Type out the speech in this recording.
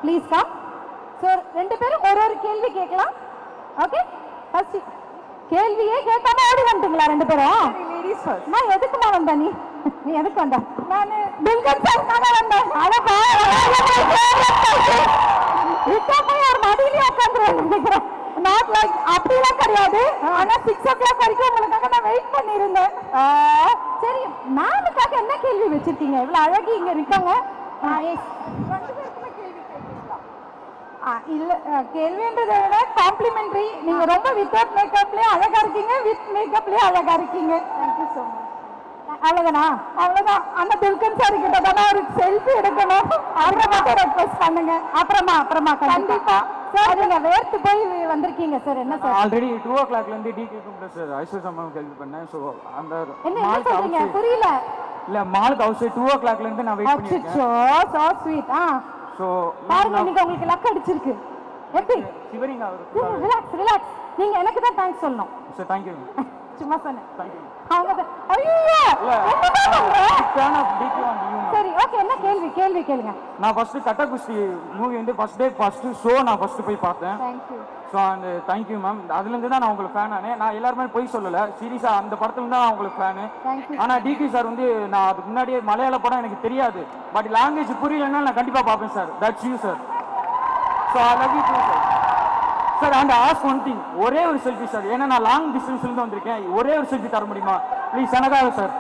Please come. So 2 பேரும் ஒரு கேள்வி கேட்கலாம். ஓகே, ஃபர்ஸ்ட் கேள்வியே கேட்காம ஓடி வந்துட்டீங்களா 2 பேரும்? Ladies first. நான் எதுக்குமா வந்த நீ எதுக்கு வந்த? நான் துல்கர் சார்க்காக வந்தேன். அட விட்டா போய் ஒரு மடியிலே உட்காந்துருவேன் நினைக்கிறேன். நாட் லைக் அப்படிலாம் கிடையாது. ஆனா 6 o'clock வரைக்கும் உங்களுக்காக நான் வெயிட் பண்ணியிருந்தேன். சரி, மேமுக்காக என்ன கேள்வி வச்சிருக்கீங்க? இவ்வளவு அழகி இங்க இருக்காங்க. இல்ல, கேள்வின்றதை விட காம்ப்ளிமெண்ட்ரி. நீங்க ரொம்ப வித்தவுட் மேக்கப்லயே அழகா இருக்கீங்க, வித் மேக்கப்லயே அழகா இருக்கீங்க. Thank you so much. அவ்வளவுதானா? அவ்வளவுதான். அந்த துல்கர் சார் கிட்ட தானே ஒரு செல்ஃபி எடுக்கணும். அப்புறமா ரெக்வெஸ்ட் பண்ணுங்க. அப்புறமா கண்டிப்பா சார். நீங்க வேர்த்து போய் வந்திருக்கீங்க சார். என்ன சார்? ஆல்ரெடி 2 o'clockல இருந்து DK plus Aishwarya ma'am help பண்ணேன். சோ அந்த என்ன சொல்றீங்க? புரியல. இல்ல, மாலுக்கு அவுட் சைடு 2 o'clockல இருந்து நான் வெயிட் பண்ணிருக்கேன். So sweet. சோ பாருங்க, நீங்க உங்களுக்கு லக் அடிச்சிருக்கு. எப்படி? சிவரிங் அவர் ரிலாக்ஸ். நீங்க எனக்கு தான் தேங்க்ஸ் சொல்லணும். சார். Thank you. சும்மா சொன்னேன். Thank you. அவங்க ஐயோ சரி, ஓகே. என்ன கேள்வி கேளுங்க. நான் ஃபர்ஸ்ட் கட்டகுஸ்தி மூவி வந்து ஃபர்ஸ்ட் ஷோ நான் ஃபர்ஸ்ட் போய் பார்த்தேன். Thank you. ஸோ அந்த தேங்க்யூ மேம். அதுலேருந்து தான் நான் உங்களுக்கு ஃபேன் ஆனேன். நான் எல்லாருமே போய் சொல்லலை, சீரியஸாக அந்த படத்துலேருந்து தான் நான் உங்களுக்கு ஃபேனு. ஆனால் டிகே சார் வந்து நான் அதுக்கு முன்னாடியே மலையாள படம் எனக்கு தெரியாது, பட் லாங்குவேஜ் புரியலன்னா நான் கண்டிப்பாக பார்ப்பேன் sir. That's you sir. So I love you too sir. Sir and ask one thing, ஒரே ஒரு செல்ஃபி சார். ஏன்னா நான் லாங் டிஸ்டன்ஸ்லேருந்து வந்திருக்கேன். ஒரே ஒரு செல்ஃபி தர முடியுமா ப்ளீஸ்? எனக்காக சார்.